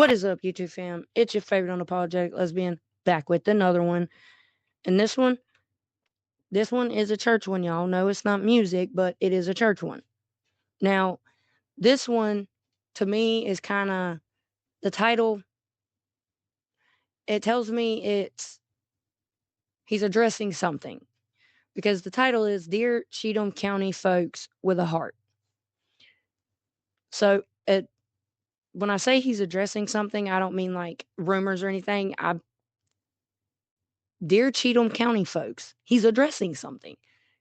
What is up, YouTube fam? It's your favorite unapologetic lesbian back with another one. And this one is a church one, y'all. No, it's not music, but it is a church one. Now, this one to me is kind of the title. It tells me he's addressing something because the title is Dear Cheatham County Folks with a Heart. So, when I say he's addressing something, I don't mean like rumors or anything. Dear Cheatham County folks, he's addressing something.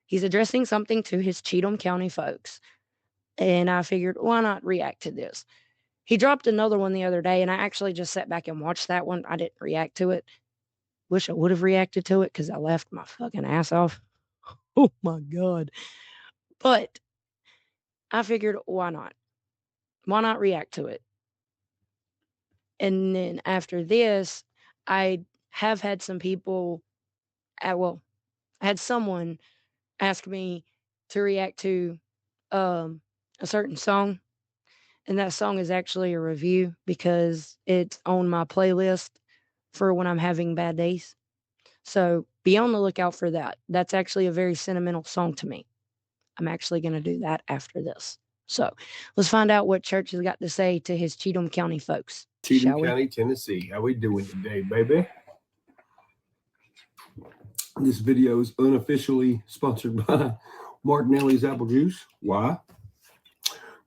He's addressing something to his Cheatham County folks. And I figured, why not react to this? He dropped another one the other day, and I actually just sat back and watched that one. I didn't react to it. Wish I would have reacted to it because I laughed my fucking ass off. Oh my God. But I figured, why not? Why not react to it? And then after this, I have had some people, I had someone ask me to react to a certain song. And that song is actually a review because it's on my playlist for when I'm having bad days. So be on the lookout for that. That's actually a very sentimental song to me. I'm actually going to do that after this. So let's find out what Church has got to say to his Cheatham County folks. Cheatham County, Tennessee. How we doing today, baby? This video is unofficially sponsored by Martinelli's Apple Juice. Why?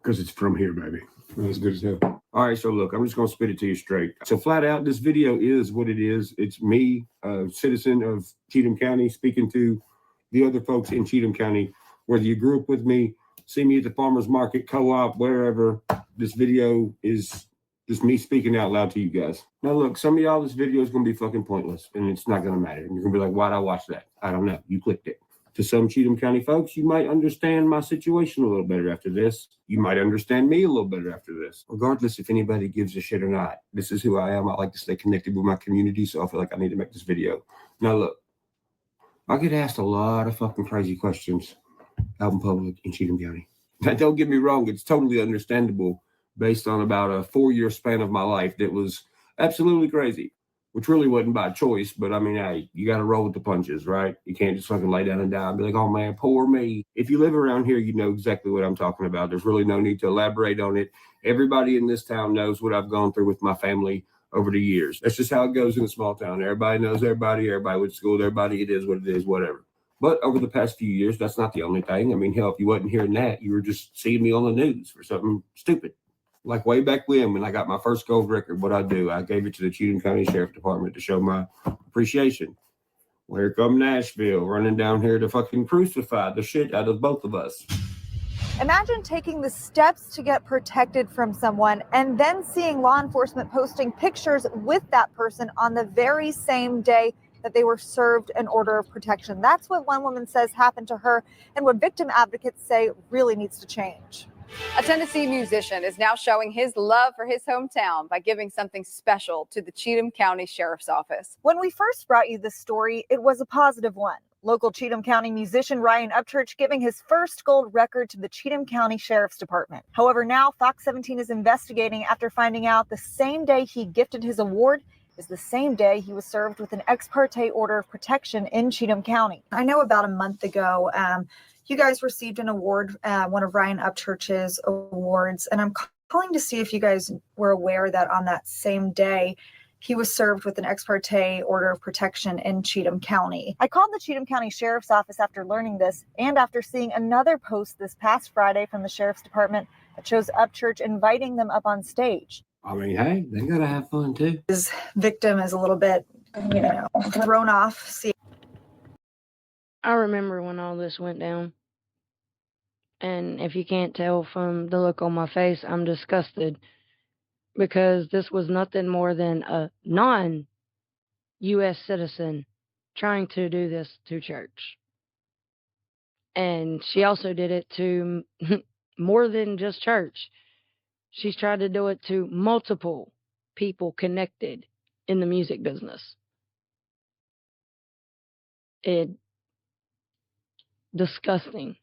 Because it's from here, baby. That's good as hell. All right, so look, I'm just going to spit it to you straight. So flat out, this video is what it is. It's me, a citizen of Cheatham County, speaking to the other folks in Cheatham County. Whether you grew up with me, see me at the farmer's market, co-op, wherever, this video is just me speaking out loud to you guys. Now, look, some of y'all, this video is going to be fucking pointless, and it's not going to matter. And you're going to be like, why'd I watch that? I don't know. You clicked it. To some Cheatham County folks, you might understand my situation a little better after this. You might understand me a little better after this. Regardless if anybody gives a shit or not, this is who I am. I like to stay connected with my community, so I feel like I need to make this video. Now, look, I get asked a lot of fucking crazy questions out in public in Cheatham County. Now, don't get me wrong. It's totally understandable based on about a 4-year span of my life that was absolutely crazy, which really wasn't by choice. But I mean, hey, you got to roll with the punches, right? You can't just fucking lay down and die and be like, oh man, poor me. If you live around here, you know exactly what I'm talking about. There's really no need to elaborate on it. Everybody in this town knows what I've gone through with my family over the years. That's just how it goes in a small town. Everybody knows everybody. Everybody went to school with everybody. It is what it is, whatever. But over the past few years, that's not the only thing. I mean, hell, if you wasn't hearing that, you were just seeing me on the news for something stupid. Like way back when I got my first gold record, what I do, I gave it to the Cheatham County Sheriff Department to show my appreciation. Well, here come Nashville running down here to fucking crucify the shit out of both of us. Imagine taking the steps to get protected from someone and then seeing law enforcement posting pictures with that person on the very same day that they were served an order of protection. That's what one woman says happened to her and what victim advocates say really needs to change. A Tennessee musician is now showing his love for his hometown by giving something special to the Cheatham County Sheriff's Office. When we first brought you this story, it was a positive one. Local Cheatham County musician Ryan Upchurch giving his first gold record to the Cheatham County Sheriff's Department. However, now Fox 17 is investigating after finding out the same day he gifted his award is the same day he was served with an ex parte order of protection in Cheatham County. I know about a month ago, you guys received an award, one of Ryan Upchurch's awards, and I'm calling to see if you guys were aware that on that same day, he was served with an ex parte order of protection in Cheatham County. I called the Cheatham County Sheriff's Office after learning this and after seeing another post this past Friday from the Sheriff's Department that shows Upchurch inviting them up on stage. I mean, hey, they got to have fun too. His victim is a little bit, thrown off. I remember when all this went down. And if you can't tell from the look on my face, I'm disgusted because this was nothing more than a non-U.S. citizen trying to do this to Church. And she also did it to more than just Church. She's tried to do it to multiple people connected in the music business. Disgusting.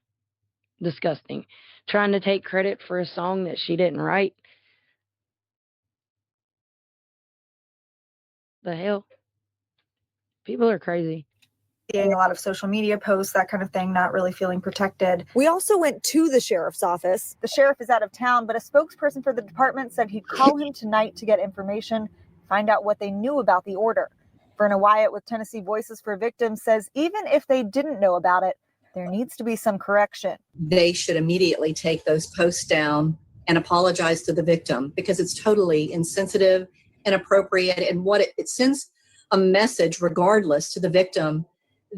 Trying to take credit for a song that she didn't write. The hell? People are crazy. Seeing a lot of social media posts, that kind of thing, not really feeling protected. We also went to the sheriff's office. The sheriff is out of town, but a spokesperson for the department said he'd call him tonight to get information, find out what they knew about the order. Verna Wyatt with Tennessee Voices for Victims says even if they didn't know about it, there needs to be some correction. They should immediately take those posts down and apologize to the victim, because it's totally insensitive, inappropriate, and what it sends a message regardless to the victim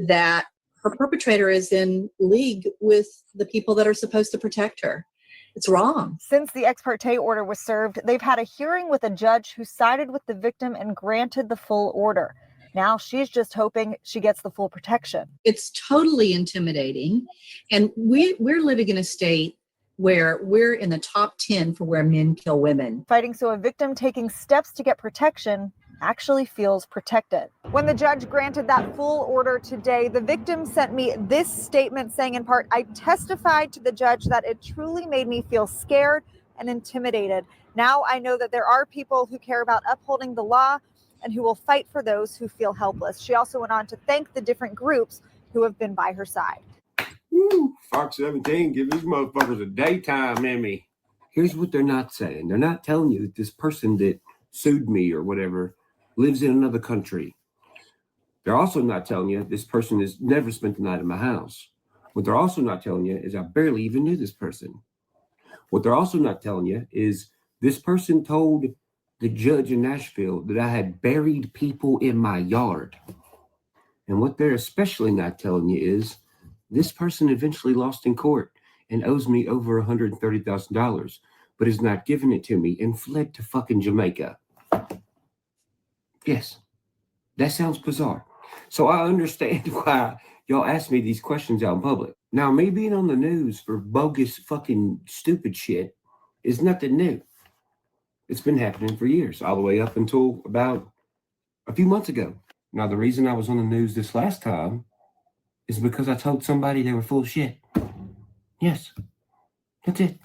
that her perpetrator is in league with the people that are supposed to protect her. It's wrong. Since the ex parte order was served, they've had a hearing with a judge who sided with the victim and granted the full order. Now she's just hoping she gets the full protection. It's totally intimidating. And we're living in a state where we're in the top 10 for where men kill women. Fighting so a victim taking steps to get protection actually feels protected. When the judge granted that full order today, the victim sent me this statement saying, in part, I testified to the judge that it truly made me feel scared and intimidated. Now I know that there are people who care about upholding the law and who will fight for those who feel helpless. She also went on to thank the different groups who have been by her side. Woo, Fox 17, give these motherfuckers a daytime Emmy. Here's what they're not saying. They're not telling you that this person that sued me or whatever lives in another country. They're also not telling you this person has never spent the night in my house. What they're also not telling you is I barely even knew this person. What they're also not telling you is this person told the judge in Nashville that I had buried people in my yard. And what they're especially not telling you is this person eventually lost in court and owes me over $130,000, but has not given it to me and fled to fucking Jamaica. Yes, that sounds bizarre. So I understand why y'all ask me these questions out in public. Now, me being on the news for bogus fucking stupid shit is nothing new. It's been happening for years, all the way up until about a few months ago. Now, the reason I was on the news this last time is because I told somebody they were full of shit. Yes, that's it.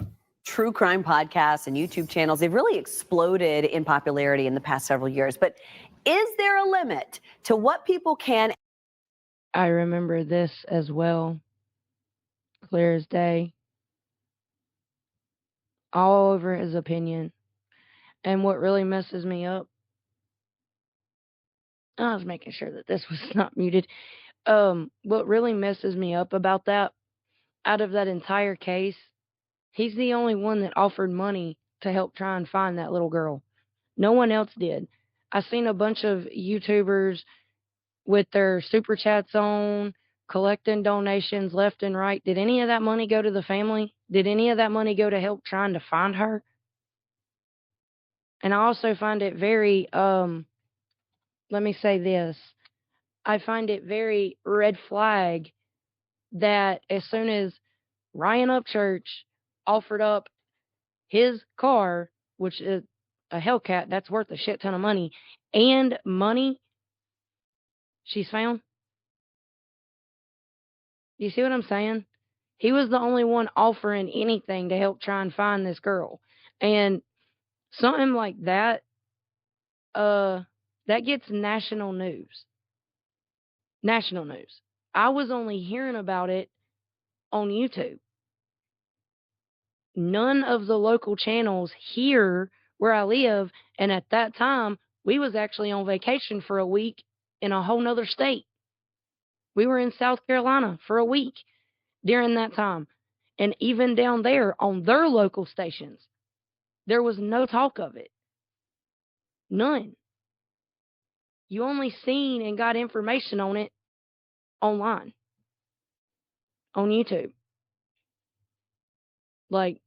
True crime podcasts and YouTube channels, they've really exploded in popularity in the past several years. But is there a limit to what people can? I remember this as well, clear as day, all over his opinion. And what really messes me up, I was making sure that this was not muted. What really messes me up about that, out of that entire case, he's the only one that offered money to help try and find that little girl. No one else did. I seen a bunch of YouTubers with their super chats on, collecting donations left and right. Did any of that money go to the family? Did any of that money go to help trying to find her? And I also find it very, let me say this. I find it very red flag that as soon as Ryan Upchurch offered up his car, which is a Hellcat, that's worth a shit ton of money, and money, she's found. You see what I'm saying? He was the only one offering anything to help try and find this girl. And something like that, that gets national news. National news. I was only hearing about it on YouTube. None of the local channels here where I live, and at that time, we was actually on vacation for a week in a whole nother state. We were in South Carolina for a week during that time. And even down there on their local stations, there was no talk of it. None. You only seen and got information on it online, on YouTube. Like,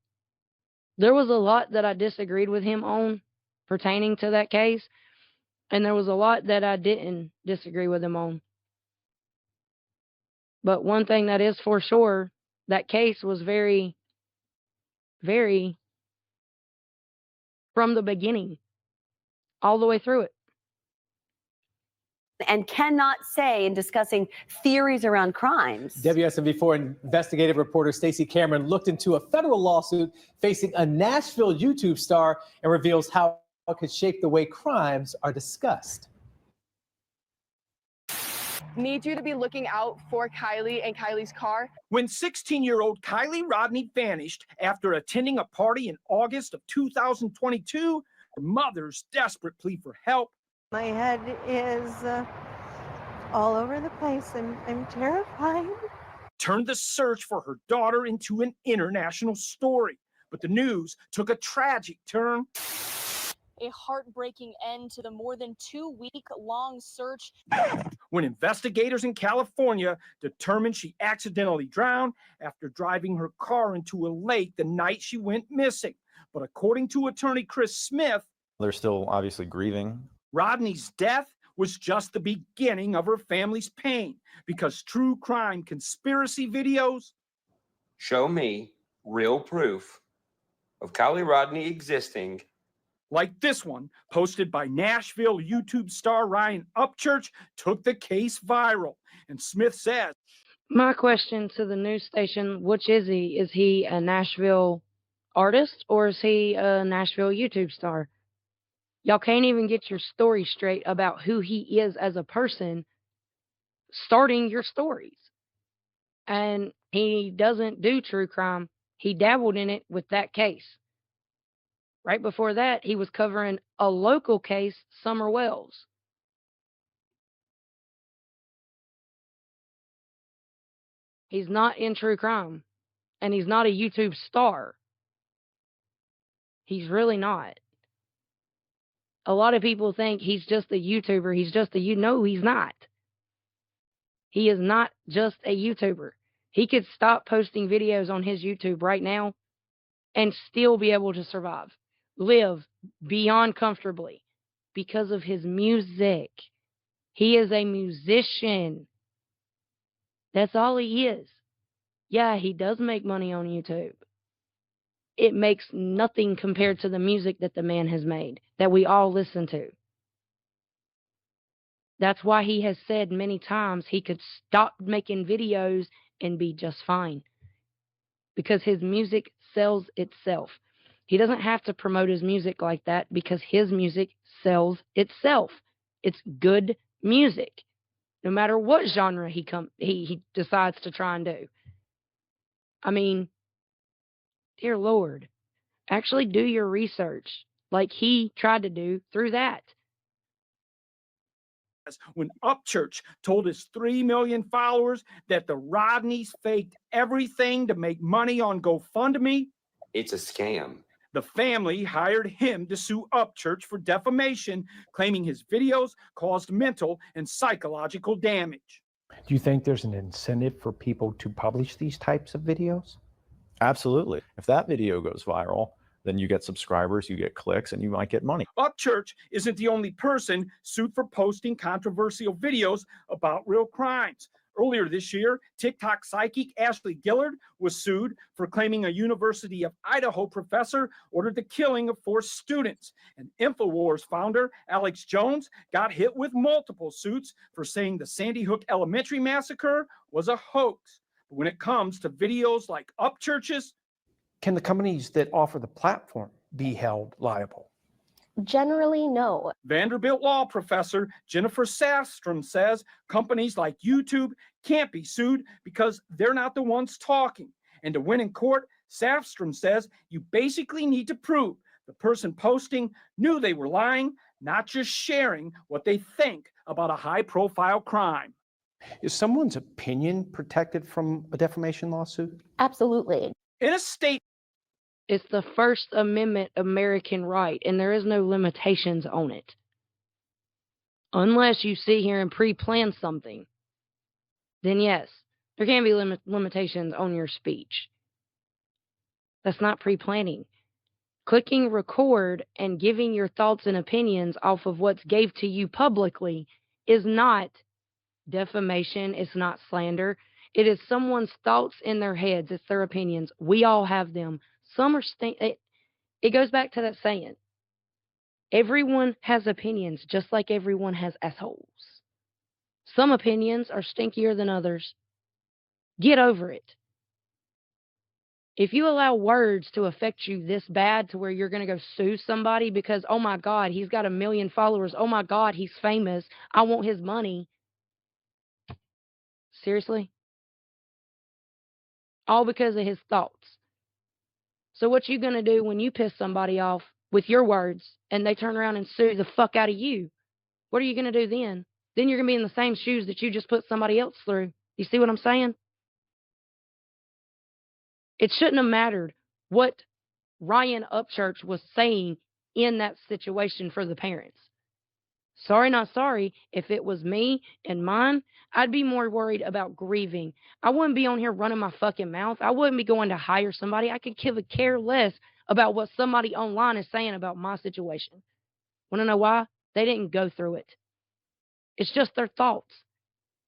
there was a lot that I disagreed with him on pertaining to that case, and there was a lot that I didn't disagree with him on. But one thing that is for sure, that case was very, very, from the beginning, all the way through it. And cannot say in discussing theories around crimes. WSMV4 investigative reporter Stacey Cameron looked into a federal lawsuit facing a Nashville YouTube star and reveals how it could shape the way crimes are discussed. need you to be looking out for Kylie and Kylie's car. When 16-year-old Kylie Rodney vanished after attending a party in August of 2022, her mother's desperate plea for help. My head is all over the place. I'm terrified. Turned the search for her daughter into an international story. But the news took a tragic turn. A heartbreaking end to the more than 2-week-long search. When investigators in California determined she accidentally drowned after driving her car into a lake the night she went missing. But according to attorney Chris Smith, they're still obviously grieving. Rodney's death was just the beginning of her family's pain because true crime conspiracy videos show me real proof of Kylie Rodney existing, like this one posted by Nashville YouTube star Ryan Upchurch, took the case viral. And Smith says, my question to the news station, which is he? Is he a Nashville artist or is he a Nashville YouTube star? Y'all can't even get your story straight about who he is as a person starting your stories. And he doesn't do true crime. He dabbled in it with that case. Right before that, he was covering a local case, Summer Wells. He's not in true crime. And he's not a YouTube star. He's really not. A lot of people think he's just a YouTuber. He's just no, he's not. He is not just a YouTuber. He could stop posting videos on his YouTube right now and still be able to survive, live beyond comfortably because of his music. He is a musician. That's all he is. Yeah, he does make money on YouTube. It makes nothing compared to the music that the man has made, that we all listen to. That's why he has said many times he could stop making videos and be just fine. Because his music sells itself. He doesn't have to promote his music like that because his music sells itself. It's good music, no matter what genre he decides to try and do. I mean, dear Lord, actually do your research like he tried to do through that. When Upchurch told his 3 million followers that the Rodneys faked everything to make money on GoFundMe, it's a scam. The family hired him to sue Upchurch for defamation, claiming his videos caused mental and psychological damage. Do you think there's an incentive for people to publish these types of videos? Absolutely. If that video goes viral, then you get subscribers, you get clicks, and you might get money. Upchurch isn't the only person sued for posting controversial videos about real crimes. Earlier this year, TikTok psychic Ashley Gillard was sued for claiming a University of Idaho professor ordered the killing of 4 students. And InfoWars founder Alex Jones got hit with multiple suits for saying the Sandy Hook Elementary massacre was a hoax. But when it comes to videos like Upchurch's, can the companies that offer the platform be held liable? Generally, no. Vanderbilt law professor Jennifer Safstrom says companies like YouTube can't be sued because they're not the ones talking. And to win in court, Safstrom says you basically need to prove the person posting knew they were lying, not just sharing what they think about a high-profile crime. Is someone's opinion protected from a defamation lawsuit? Absolutely. In a state, it's the First Amendment American right, and there is no limitations on it. Unless you sit here and pre-plan something, then yes, there can be limitations on your speech. That's not pre-planning. Clicking record and giving your thoughts and opinions off of what's gave to you publicly is not defamation. It's not slander. It is someone's thoughts in their heads. It's their opinions. We all have them. Some are it goes back to that saying. Everyone has opinions, just like everyone has assholes. Some opinions are stinkier than others. Get over it. If you allow words to affect you this bad to where you're going to go sue somebody because, oh my God, he's got 1 million followers. Oh my God, he's famous. I want his money. Seriously? All because of his thoughts. So what you gonna do when you piss somebody off with your words and they turn around and sue the fuck out of you? What are you gonna do then? Then you're gonna be in the same shoes that you just put somebody else through. You see what I'm saying? It shouldn't have mattered what Ryan Upchurch was saying in that situation for the parents. Sorry, not sorry. If it was me and mine, I'd be more worried about grieving. I wouldn't be on here running my fucking mouth. I wouldn't be going to hire somebody. I could give a care less about what somebody online is saying about my situation. Want to know why? They didn't go through it. It's just their thoughts.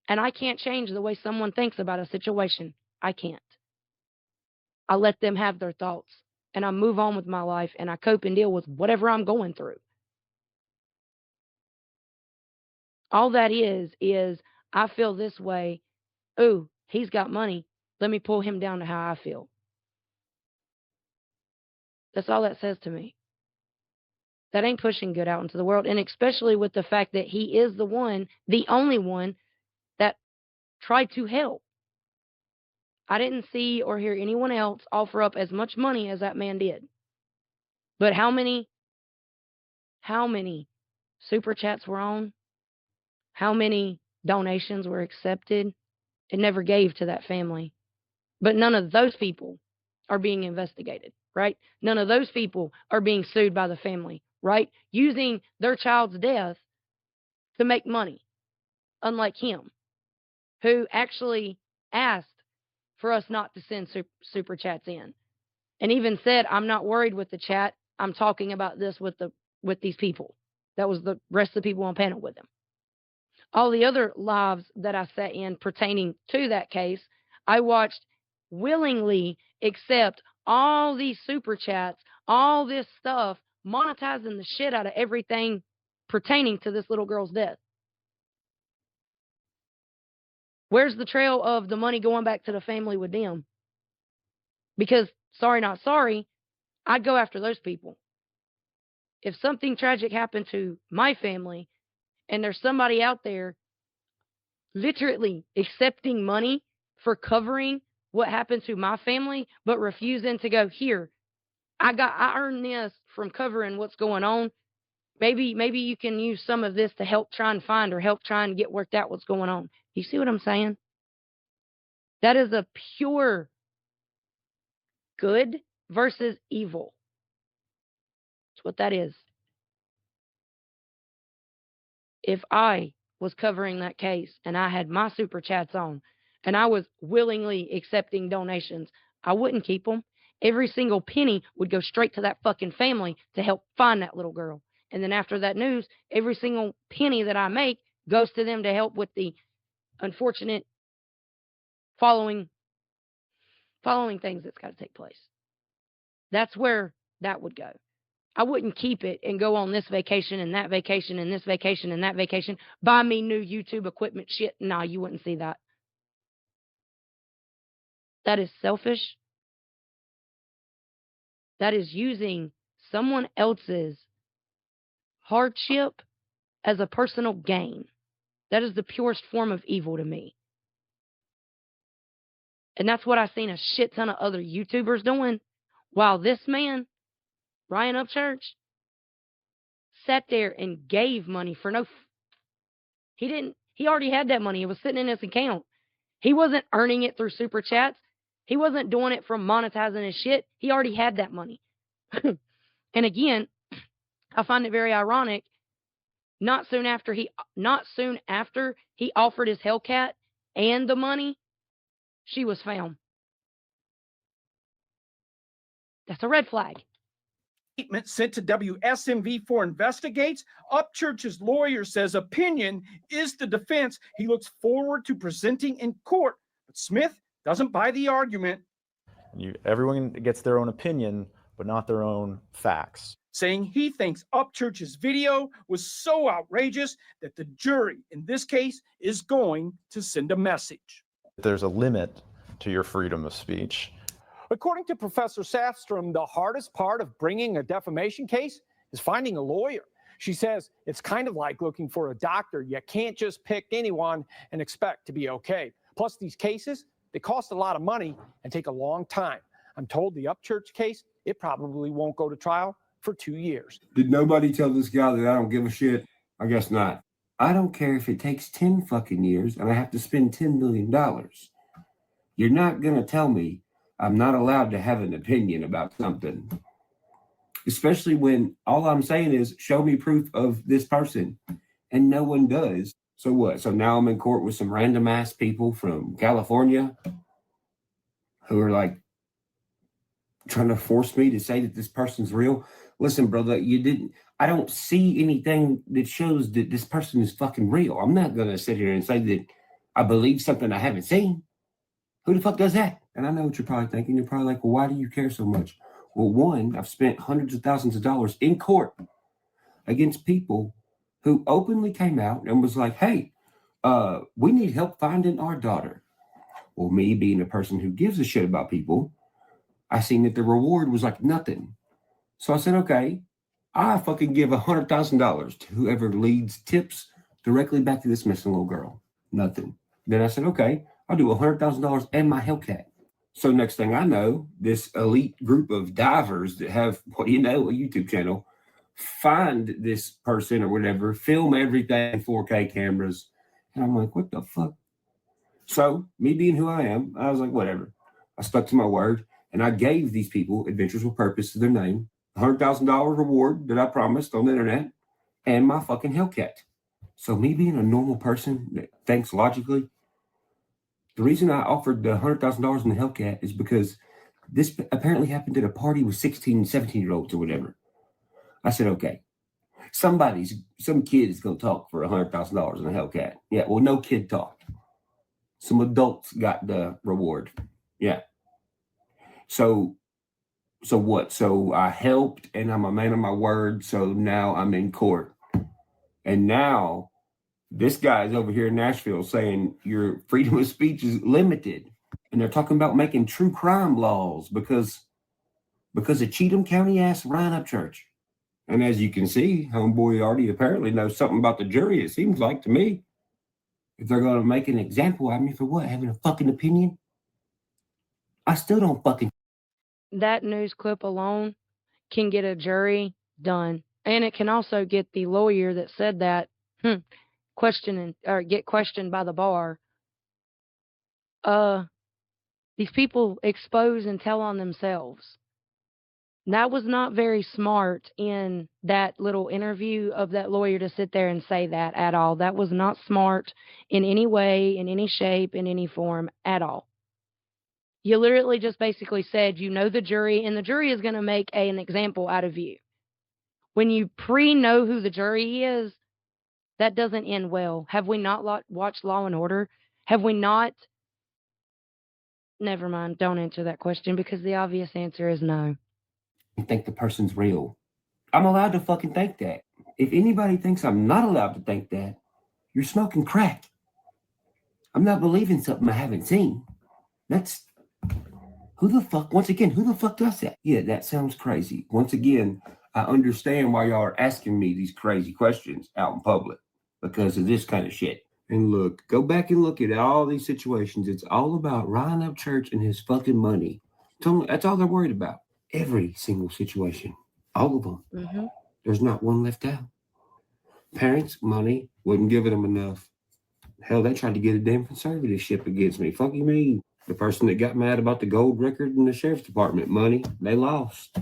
And I can't change the way someone thinks about a situation. I can't. I let them have their thoughts and I move on with my life and I cope and deal with whatever I'm going through. All that is I feel this way. Ooh, he's got money. Let me pull him down to how I feel. That's all that says to me. That ain't pushing good out into the world. And especially with the fact that he is the one, the only one that tried to help. I didn't see or hear anyone else offer up as much money as that man did. But how many super chats were on? How many donations were accepted? It never gave to that family. But none of those people are being investigated, right? None of those people are being sued by the family, right? Using their child's death to make money, unlike him, who actually asked for us not to send super chats in and even said, I'm not worried with the chat. I'm talking about this with these people. That was the rest of the people on panel with him. All the other lives that I sat in pertaining to that case, I watched willingly accept all these super chats, all this stuff, monetizing the shit out of everything pertaining to this little girl's death. Where's the trail of the money going back to the family with them? Because, sorry, not sorry, I'd go after those people. If something tragic happened to my family and there's somebody out there literally accepting money for covering what happened to my family, but refusing to go, here, I earned this from covering what's going on. Maybe you can use some of this to help try and find or help try and get worked out what's going on. You see what I'm saying? That is a pure good versus evil. That's what that is. If I was covering that case and I had my super chats on and I was willingly accepting donations, I wouldn't keep them. Every single penny would go straight to that fucking family to help find that little girl. And then after that news, every single penny that I make goes to them to help with the unfortunate following things that's got to take place. That's where that would go. I wouldn't keep it and go on this vacation and that vacation and this vacation and that vacation, buy me new YouTube equipment shit. Nah, you wouldn't see that. That is selfish. That is using someone else's hardship as a personal gain. That is the purest form of evil to me. And that's what I've seen a shit ton of other YouTubers doing, while this man, Ryan Upchurch, sat there and gave money for no... He already had that money. It was sitting in his account. He wasn't earning it through super chats. He wasn't doing it from monetizing his shit. He already had that money. And again, I find it very ironic. Not soon after he offered his Hellcat and the money, she was found. That's a red flag. Statement sent to WSMV for investigates. Upchurch's lawyer says opinion is the defense he looks forward to presenting in court. But Smith doesn't buy the argument. Everyone gets their own opinion, but not their own facts. Saying he thinks Upchurch's video was so outrageous that the jury in this case is going to send a message. There's a limit to your freedom of speech. According to Professor Safstrom, the hardest part of bringing a defamation case is finding a lawyer. She says it's kind of like looking for a doctor. You can't just pick anyone and expect to be okay. Plus, these cases, they cost a lot of money and take a long time. I'm told the Upchurch case, it probably won't go to trial for 2 years. Did nobody tell this guy that I don't give a shit? I guess not. I don't care if it takes 10 fucking years and I have to spend $10 million. You're not going to tell me I'm not allowed to have an opinion about something. Especially when all I'm saying is, show me proof of this person. And no one does. So what? So now I'm in court with some random ass people from California who are like trying to force me to say that this person's real. Listen, brother, I don't see anything that shows that this person is fucking real. I'm not going to sit here and say that I believe something I haven't seen. Who the fuck does that? And I know what you're probably thinking. You're probably like, well, why do you care so much? Well, one, I've spent hundreds of thousands of dollars in court against people who openly came out and was like, hey, we need help finding our daughter. Well, me being a person who gives a shit about people, I seen that the reward was like nothing. So I said, okay, I fucking give $100,000 to whoever leads tips directly back to this missing little girl. Nothing. Then I said, okay, I'll do $100,000 and my Hellcat. So next thing I know, this elite group of divers that have, what do you know, a YouTube channel, find this person or whatever, film everything in 4K cameras. And I'm like, what the fuck? So me being who I am, I was like, whatever. I stuck to my word and I gave these people Adventures with Purpose to their name, $100,000 reward that I promised on the internet, and my fucking Hellcat. So me being a normal person that thinks logically, the reason I offered the $100,000 in the Hellcat is because this apparently happened at a party with 16, 17-year-olds or whatever. I said, okay, some kid is going to talk for $100,000 in a Hellcat. Yeah, well, no kid talked. Some adults got the reward. Yeah. So what? So I helped and I'm a man of my word. So now I'm in court. And now this guy's over here in Nashville saying your freedom of speech is limited. And they're talking about making true crime laws because of Cheatham County ass Ryan Upchurch. And as you can see, homeboy already apparently knows something about the jury, it seems like to me. If they're going to make an example out of me for what? Having a fucking opinion? I still don't fucking. That news clip alone can get a jury done. And it can also get the lawyer that said that questioning or get questioned by the bar. These people expose and tell on themselves. That was not very smart in that little interview of that lawyer to sit there and say that at all. That was not smart in any way, in any shape, in any form at all. You literally just basically said, you know, the jury, and the jury is going to make an example out of you. When you know who the jury is, that doesn't end well. Have we not watched Law and Order? Have we not? Never mind. Don't answer that question because the obvious answer is no. Think the person's real. I'm allowed to fucking think that. If anybody thinks I'm not allowed to think that, you're smoking crack. I'm not believing something I haven't seen. That's who the fuck does that? Yeah, that sounds crazy. Once again, I understand why y'all are asking me these crazy questions out in public because of this kind of shit. And look, go back and look at all these situations. It's all about Ryan Upchurch and his fucking money. That's all they're worried about. Every single situation. All of them. Mm-hmm. There's not one left out. Parents' money wouldn't give them enough. Hell, they tried to get a damn conservatorship against me. Fuck you mean? The person that got mad about the gold record in the sheriff's department money, they lost.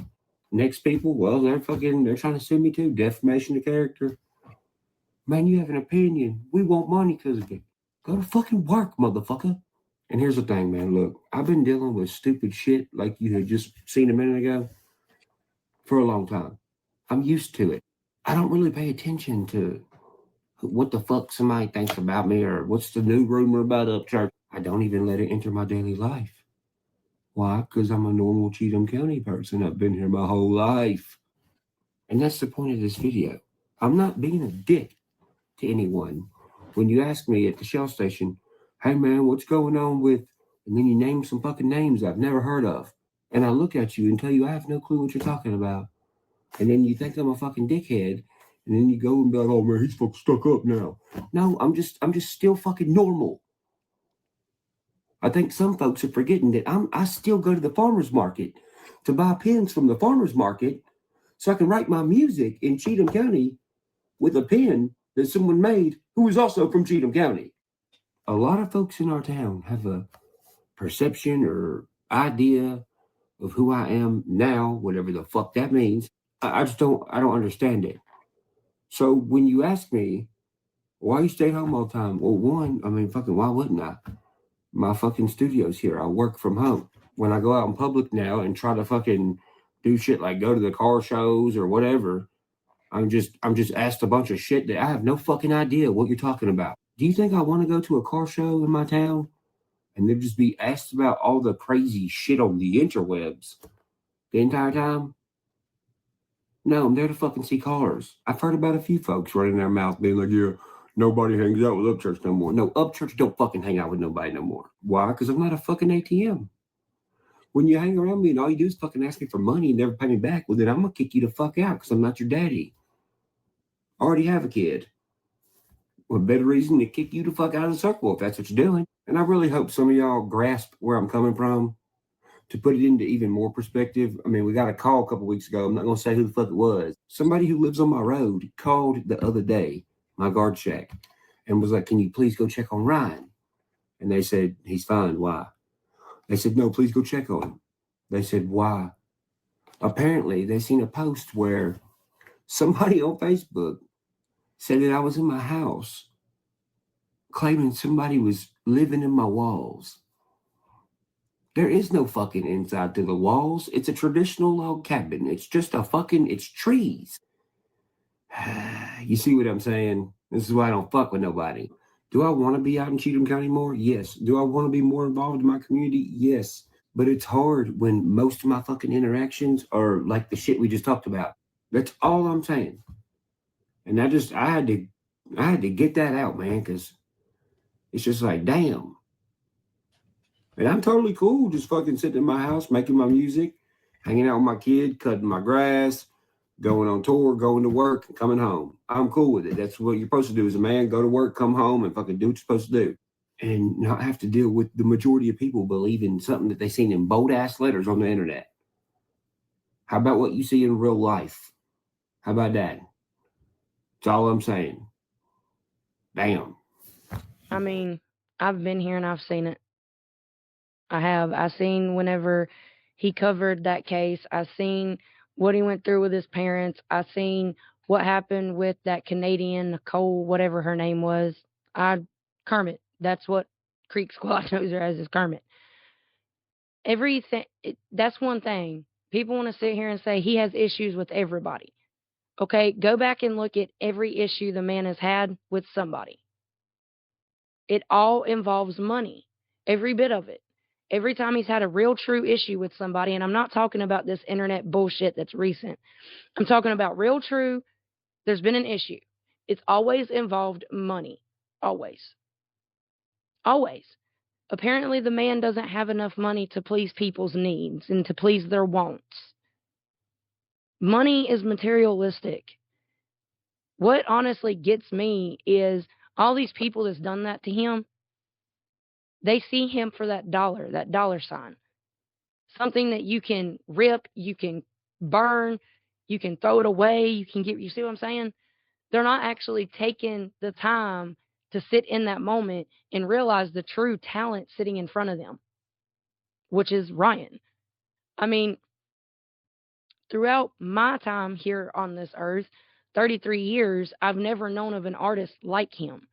Next people, well, they're trying to sue me too. Defamation of character. Man, you have an opinion. We want money because of it. Go to fucking work, motherfucker. And here's the thing, man. Look, I've been dealing with stupid shit like you had just seen a minute ago for a long time. I'm used to it. I don't really pay attention to what the fuck somebody thinks about me or what's the new rumor about Upchurch. I don't even let it enter my daily life. Why? Because I'm a normal Cheatham County person. I've been here my whole life. And that's the point of this video. I'm not being a dick to anyone. When you ask me at the Shell station, hey man, what's going on with, and then you name some fucking names I've never heard of. And I look at you and tell you I have no clue what you're talking about. And then you think I'm a fucking dickhead. And then you go and be like, oh man, he's fucking stuck up now. No, I'm just still fucking normal. I think some folks are forgetting that I still go to the farmer's market to buy pens from the farmer's market so I can write my music in Cheatham County with a pen that someone made who is also from Cheatham County. A lot of folks in our town have a perception or idea of who I am now, whatever the fuck that means. I just don't understand it. So when you ask me, why you stay home all the time? Well, one, I mean, fucking, why wouldn't I? My fucking studio's here. I work from home. When I go out in public now and try to fucking do shit like go to the car shows or whatever, I'm just asked a bunch of shit that I have no fucking idea what you're talking about. Do you think I want to go to a car show in my town and then just be asked about all the crazy shit on the interwebs the entire time? No, I'm there to fucking see cars. I've heard about a few folks running their mouth being like, yeah, nobody hangs out with Upchurch no more. No, Upchurch don't fucking hang out with nobody no more. Why? Because I'm not a fucking ATM. When you hang around me and all you do is fucking ask me for money and never pay me back, well, then I'm going to kick you the fuck out because I'm not your daddy. I already have a kid. What better reason to kick you the fuck out of the circle if that's what you're doing? And I really hope some of y'all grasp where I'm coming from. To put it into even more perspective, I mean, we got a call a couple weeks ago. I'm not going to say who the fuck it was. Somebody who lives on my road called the other day, my guard shack, and was like, can you please go check on Ryan? And they said, he's fine. Why? They said, no, please go check on him. They said, why? Apparently, they seen a post where somebody on Facebook said that I was in my house claiming somebody was living in my walls. There is no fucking inside to the walls. It's a traditional log cabin. It's just it's trees. You see what I'm saying? This is why I don't fuck with nobody. Do I want to be out in Cheatham County more? Yes. Do I want to be more involved in my community? Yes. But it's hard when most of my fucking interactions are like the shit we just talked about. That's all I'm saying. And I had to get that out, man, because it's just like, damn. And I'm totally cool just fucking sitting in my house, making my music, hanging out with my kid, cutting my grass, going on tour, going to work, and coming home. I'm cool with it. That's what you're supposed to do as a man. Go to work, come home, and fucking do what you're supposed to do. And not have to deal with the majority of people believing something that they seen in bold-ass letters on the internet. How about what you see in real life? How about that? That's all I'm saying. Damn. I mean, I've been here and I've seen it. I have. I seen whenever he covered that case. I seen what he went through with his parents. I seen what happened with that Canadian Nicole, whatever her name was. Kermit. That's what Creek Squad knows her as, is Kermit. Everything. That's one thing. People want to sit here and say he has issues with everybody. Okay, go back and look at every issue the man has had with somebody. It all involves money, every bit of it. Every time he's had a real true issue with somebody, and I'm not talking about this internet bullshit that's recent. I'm talking about real true, there's been an issue. It's always involved money. Always. Always. Apparently, the man doesn't have enough money to please people's needs and to please their wants. Money is materialistic. What honestly gets me is all these people that's done that to him, they see him for that dollar sign. Something that you can rip, you can burn, you can throw it away, you see what I'm saying? They're not actually taking the time to sit in that moment and realize the true talent sitting in front of them, which is Ryan. I mean, throughout my time here on this earth, 33 years, I've never known of an artist like him.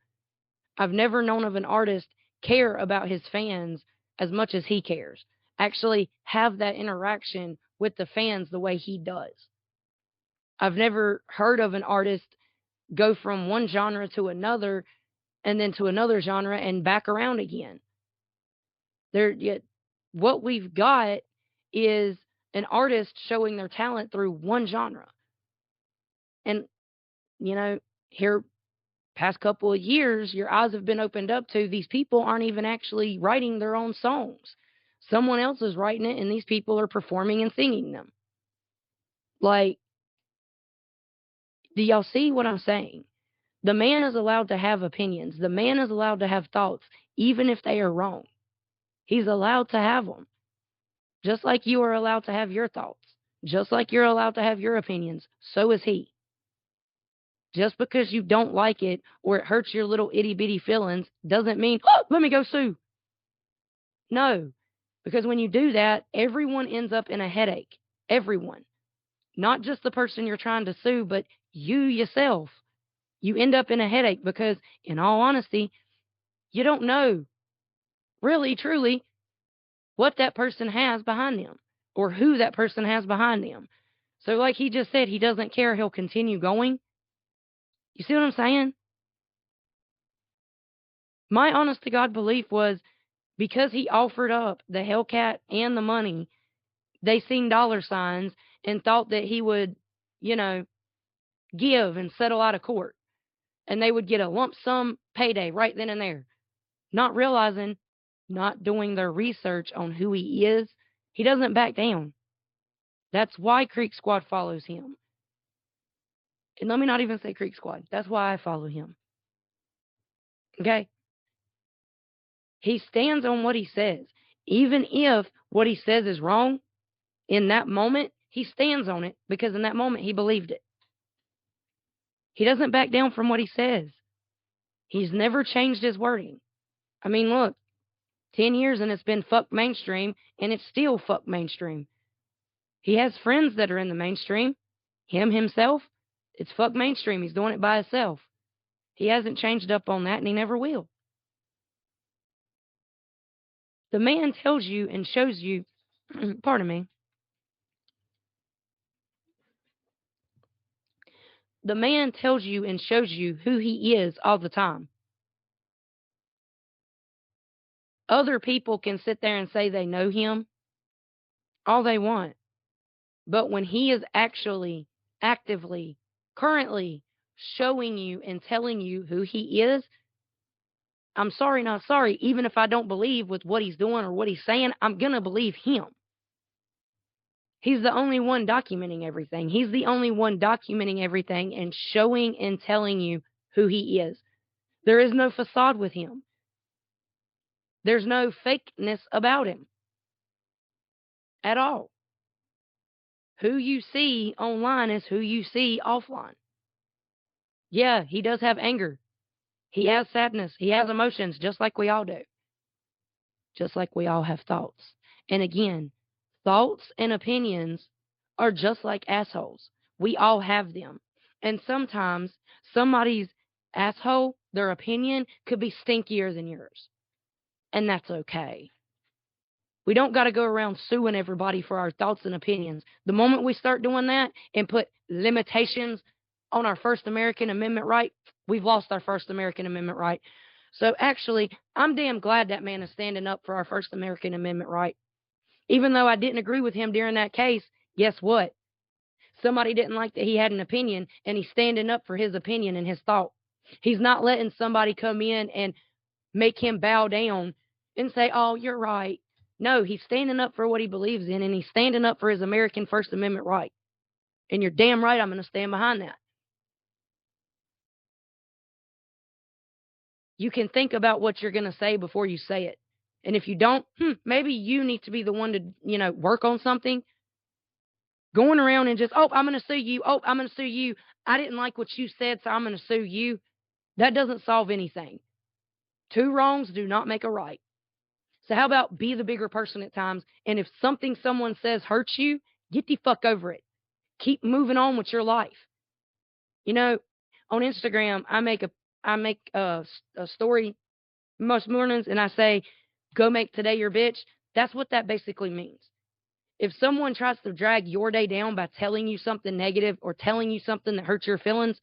I've never known of an artist care about his fans as much as he cares. Actually have that interaction with the fans the way he does. I've never heard of an artist go from one genre to another and then to another genre and back around again. What we've got is an artist showing their talent through one genre. And, here past couple of years, your eyes have been opened up to these people aren't even actually writing their own songs. Someone else is writing it, and these people are performing and singing them. Like, do y'all see what I'm saying? The man is allowed to have opinions. The man is allowed to have thoughts, even if they are wrong. He's allowed to have them. Just like you are allowed to have your thoughts. Just like you're allowed to have your opinions. So is he. Just because you don't like it or it hurts your little itty bitty feelings doesn't mean, oh, let me go sue. No, because when you do that, everyone ends up in a headache. Everyone. Not just the person you're trying to sue, but you yourself. You end up in a headache because, in all honesty, you don't know really, truly, what that person has behind them or who that person has behind them. So, like he just said, he doesn't care. He'll continue going. You see what I'm saying? My honest to God belief was because he offered up the Hellcat and the money, they seen dollar signs and thought that he would, you know, give and settle out of court. And they would get a lump sum payday right then and there. Not realizing, not doing their research on who he is, he doesn't back down. That's why Creek Squad follows him. And let me not even say Creek Squad. That's why I follow him. Okay? He stands on what he says. Even if what he says is wrong, in that moment, he stands on it because in that moment he believed it. He doesn't back down from what he says. He's never changed his wording. I mean, look, 10 years and it's been fuck mainstream and it's still fuck mainstream. He has friends that are in the mainstream. Him himself, it's fuck mainstream. He's doing it by himself. He hasn't changed up on that and he never will. The man tells you and shows you, pardon me, the man tells you and shows you who he is all the time. Other people can sit there and say they know him all they want. But when he is actually, actively, currently showing you and telling you who he is, I'm sorry, not sorry. Even if I don't believe with what he's doing or what he's saying, I'm going to believe him. He's the only one documenting everything. He's the only one documenting everything and showing and telling you who he is. There is no facade with him. There's no fakeness about him at all. Who you see online is who you see offline. Yeah, he does have anger. He has sadness. He has emotions, just like we all do. Just like we all have thoughts. And again, thoughts and opinions are just like assholes. We all have them. And sometimes somebody's asshole, their opinion, could be stinkier than yours. And that's okay. We don't got to go around suing everybody for our thoughts and opinions. The moment we start doing that and put limitations on our First American Amendment right, we've lost our First American Amendment right. So actually, I'm damn glad that man is standing up for our First American Amendment right. Even though I didn't agree with him during that case, guess what? Somebody didn't like that he had an opinion, and he's standing up for his opinion and his thought. He's not letting somebody come in and make him bow down and say, oh, you're right. No, he's standing up for what he believes in, and he's standing up for his American First Amendment right. And you're damn right I'm going to stand behind that. You can think about what you're going to say before you say it. And if you don't, maybe you need to be the one to, work on something. Going around and just, oh, I'm going to sue you. Oh, I'm going to sue you. I didn't like what you said, so I'm going to sue you. That doesn't solve anything. Two wrongs do not make a right. So how about be the bigger person at times? And if something someone says hurts you, get the fuck over it. Keep moving on with your life. On Instagram, I make a story most mornings and I say, go make today your bitch. That's what that basically means. If someone tries to drag your day down by telling you something negative or telling you something that hurts your feelings,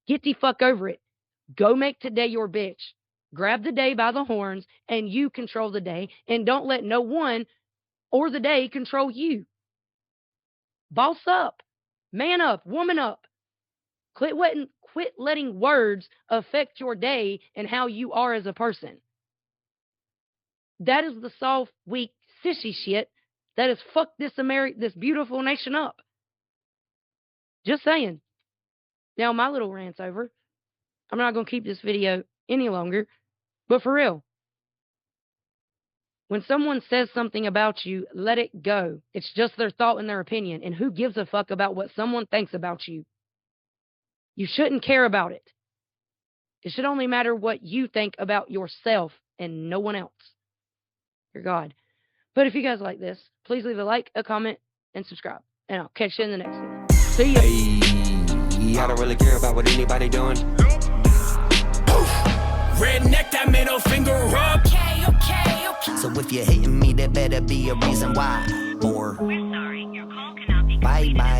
get the fuck over it. Go make today your bitch. Grab the day by the horns and you control the day, and don't let no one or the day control you. Boss up. Man up. Woman up. Quit letting words affect your day and how you are as a person. That is the soft, weak, sissy shit that has fucked this beautiful nation up. Just saying. Now my little rant's over. I'm not going to keep this video any longer. But for real, When someone says something about you, let it go. It's just their thought and their opinion. And who gives a fuck about what someone thinks about you? You shouldn't care about it. It should only matter what you think about yourself and no one else. Your God. But if you guys like this, please leave a like, a comment, and subscribe. And I'll catch you in the next one. See ya. Hey, I don't really care about what anybody doing. Redneck, that middle finger up. Okay. So if you're hating me, there better be a reason why. Or we're sorry, your call cannot be. Bye bye.